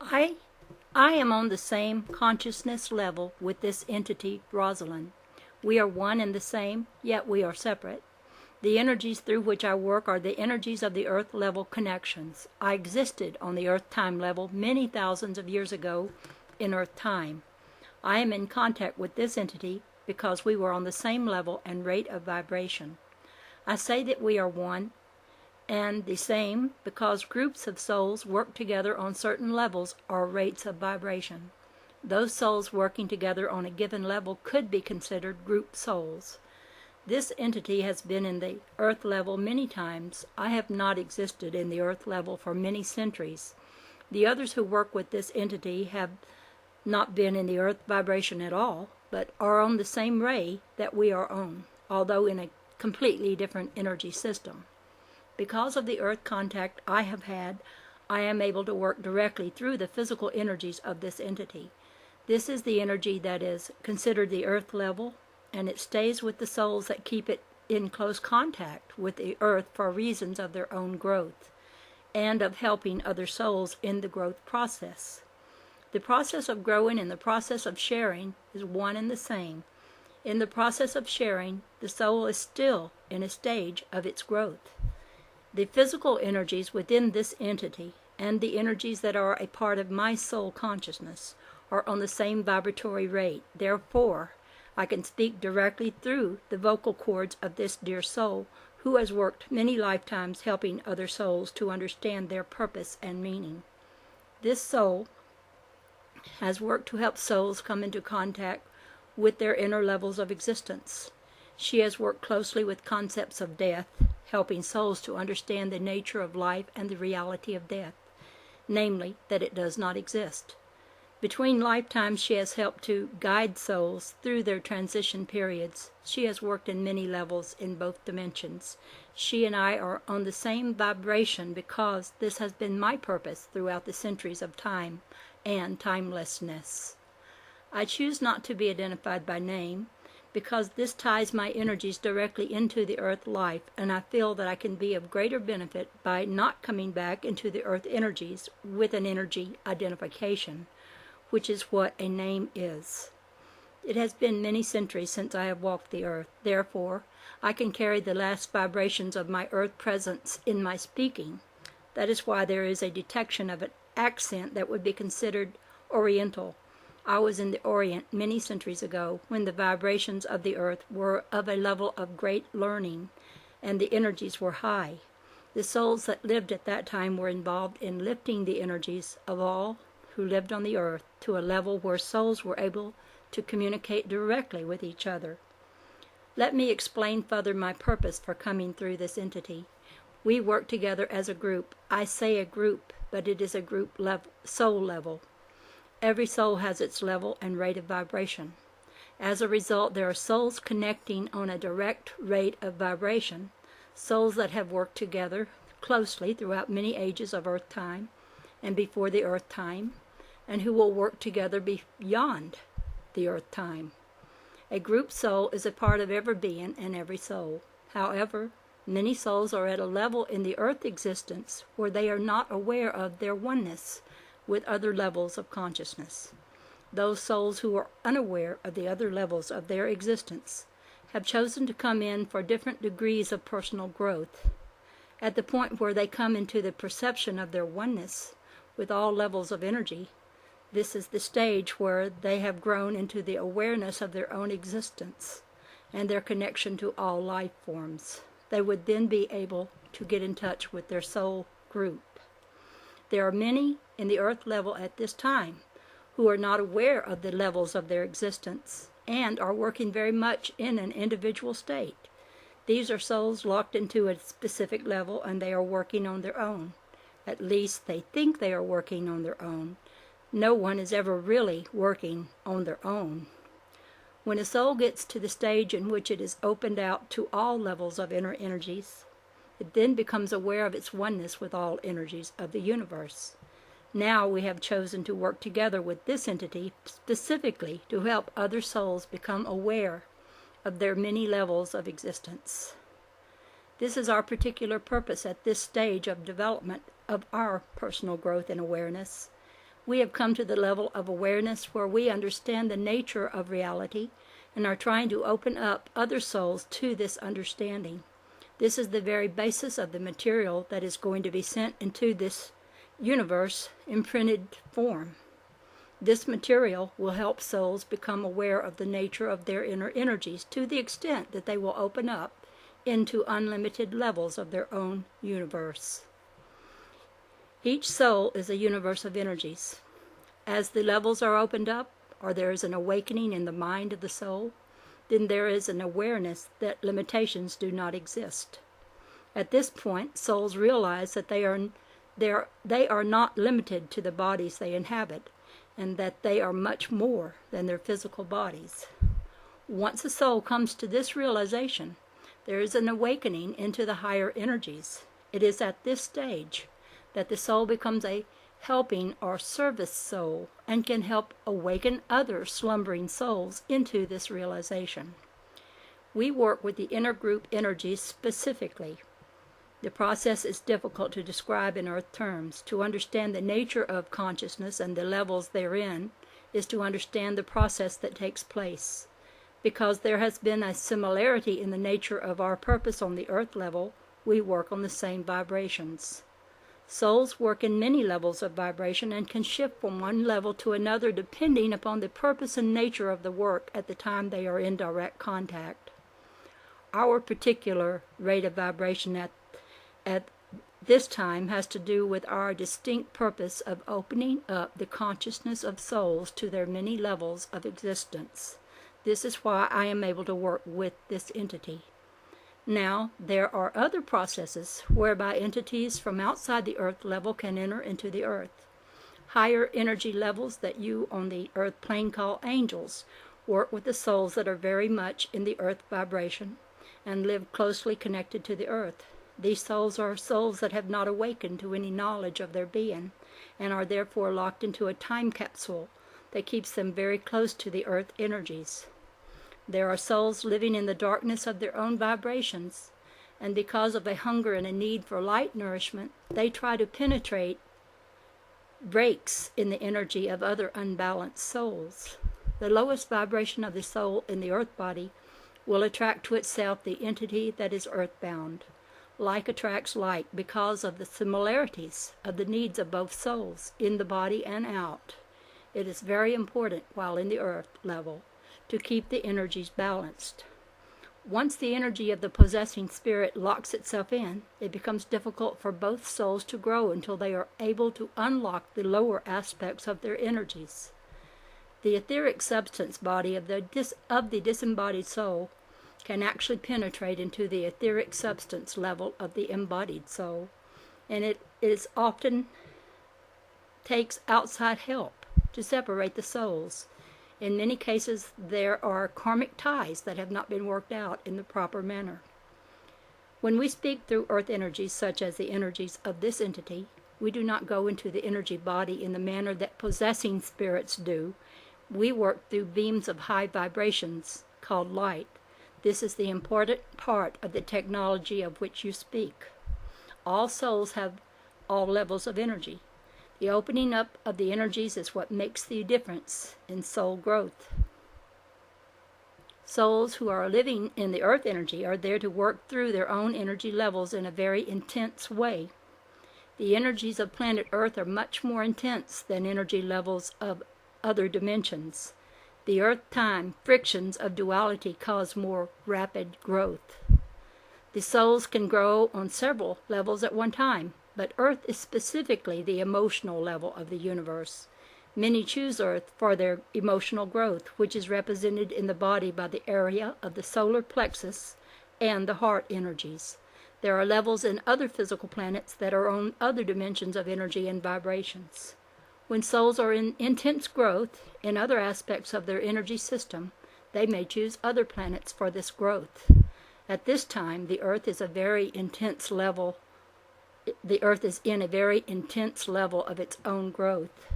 I am on the same consciousness level with this entity, Rosalind. We are one and the same, yet we are separate. The energies through which I work are the energies of the earth level connections. I existed on the earth time level many thousands of years ago in earth time. I am in contact with this entity because we were on the same level and rate of vibration. I say that we are one and the same because groups of souls work together on certain levels or rates of vibration. Those souls working together on a given level could be considered group souls. This entity has been in the earth level many times. I have not existed in the earth level for many centuries. The others who work with this entity have not been in the earth vibration at all, but are on the same ray that we are on, although in a completely different energy system. Because of the earth contact I have had, I am able to work directly through the physical energies of this entity. This is the energy that is considered the earth level, and it stays with the souls that keep it in close contact with the earth for reasons of their own growth and of helping other souls in the growth process. The process of growing and the process of sharing is one and the same. In the process of sharing, the soul is still in a stage of its growth. The physical energies within this entity and the energies that are a part of my soul consciousness are on the same vibratory rate. Therefore, I can speak directly through the vocal cords of this dear soul who has worked many lifetimes helping other souls to understand their purpose and meaning. This soul has worked to help souls come into contact with their inner levels of existence. She has worked closely with concepts of death, helping souls to understand the nature of life and the reality of death, namely, that it does not exist. Between lifetimes, she has helped to guide souls through their transition periods. She has worked in many levels in both dimensions. She and I are on the same vibration because this has been my purpose throughout the centuries of time and timelessness. I choose not to be identified by name because this ties my energies directly into the earth life, and I feel that I can be of greater benefit by not coming back into the earth energies with an energy identification, which is what a name is. It has been many centuries since I have walked the earth. Therefore, I can carry the last vibrations of my earth presence in my speaking. That is why there is a detection of an accent that would be considered Oriental. I was in the Orient many centuries ago when the vibrations of the earth were of a level of great learning and the energies were high. The souls that lived at that time were involved in lifting the energies of all who lived on the earth to a level where souls were able to communicate directly with each other. Let me explain further my purpose for coming through this entity. We work together as a group. I say a group, but it is a group level, soul level. Every soul has its level and rate of vibration. As a result, there are souls connecting on a direct rate of vibration, souls that have worked together closely throughout many ages of earth time and before the earth time, and who will work together beyond the earth time. A group soul is a part of every being and every soul. However, many souls are at a level in the earth existence where they are not aware of their oneness with other levels of consciousness. Those souls who are unaware of the other levels of their existence have chosen to come in for different degrees of personal growth. At the point where they come into the perception of their oneness with all levels of energy, this is the stage where they have grown into the awareness of their own existence and their connection to all life forms. They would then be able to get in touch with their soul group. There are many in the earth level at this time who are not aware of the levels of their existence and are working very much in an individual state. These are souls locked into a specific level and they are working on their own. At least they think they are working on their own. No one is ever really working on their own. When a soul gets to the stage in which it is opened out to all levels of inner energies, it then becomes aware of its oneness with all energies of the universe. Now we have chosen to work together with this entity specifically to help other souls become aware of their many levels of existence. This is our particular purpose at this stage of development of our personal growth and awareness. We have come to the level of awareness where we understand the nature of reality and are trying to open up other souls to this understanding. This is the very basis of the material that is going to be sent into this universe in printed form. This material will help souls become aware of the nature of their inner energies to the extent that they will open up into unlimited levels of their own universe. Each soul is a universe of energies. As the levels are opened up, or there is an awakening in the mind of the soul, then there is an awareness that limitations do not exist. At this point, souls realize that they are not limited to the bodies they inhabit, and that they are much more than their physical bodies. Once a soul comes to this realization, there is an awakening into the higher energies. It is at this stage that the soul becomes a helping or service soul and can help awaken other slumbering souls into this realization. We work with the inner group energies specifically. The process is difficult to describe in earth terms. To understand the nature of consciousness and the levels therein is to understand the process that takes place. Because there has been a similarity in the nature of our purpose on the earth level, we work on the same vibrations. Souls work in many levels of vibration and can shift from one level to another depending upon the purpose and nature of the work at the time they are in direct contact. Our particular rate of vibration at this time has to do with our distinct purpose of opening up the consciousness of souls to their many levels of existence. This is why I am able to work with this entity. Now, there are other processes whereby entities from outside the earth level can enter into the earth. Higher energy levels that you on the earth plane call angels work with the souls that are very much in the earth vibration and live closely connected to the earth. These souls are souls that have not awakened to any knowledge of their being and are therefore locked into a time capsule that keeps them very close to the earth energies. There are souls living in the darkness of their own vibrations, and because of a hunger and a need for light nourishment, they try to penetrate breaks in the energy of other unbalanced souls. The lowest vibration of the soul in the earth body will attract to itself the entity that is earthbound. Like attracts like because of the similarities of the needs of both souls in the body and out. It is very important while in the earth level to keep the energies balanced. Once the energy of the possessing spirit locks itself in, it becomes difficult for both souls to grow until they are able to unlock the lower aspects of their energies. The etheric substance body of the disembodied soul can actually penetrate into the etheric substance level of the embodied soul, and it is often takes outside help to separate the souls. In many cases, there are karmic ties that have not been worked out in the proper manner. When we speak through earth energies, such as the energies of this entity, we do not go into the energy body in the manner that possessing spirits do. We work through beams of high vibrations called light. This is the important part of the technology of which you speak. All souls have all levels of energy. The opening up of the energies is what makes the difference in soul growth. Souls who are living in the earth energy are there to work through their own energy levels in a very intense way. The energies of planet Earth are much more intense than energy levels of other dimensions. The earth-time frictions of duality cause more rapid growth. The souls can grow on several levels at one time, but Earth is specifically the emotional level of the universe. Many choose Earth for their emotional growth, which is represented in the body by the area of the solar plexus and the heart energies. There are levels in other physical planets that are on other dimensions of energy and vibrations. When souls are in intense growth in other aspects of their energy system, they may choose other planets for this growth. At this time, the Earth is in a very intense level of its own growth.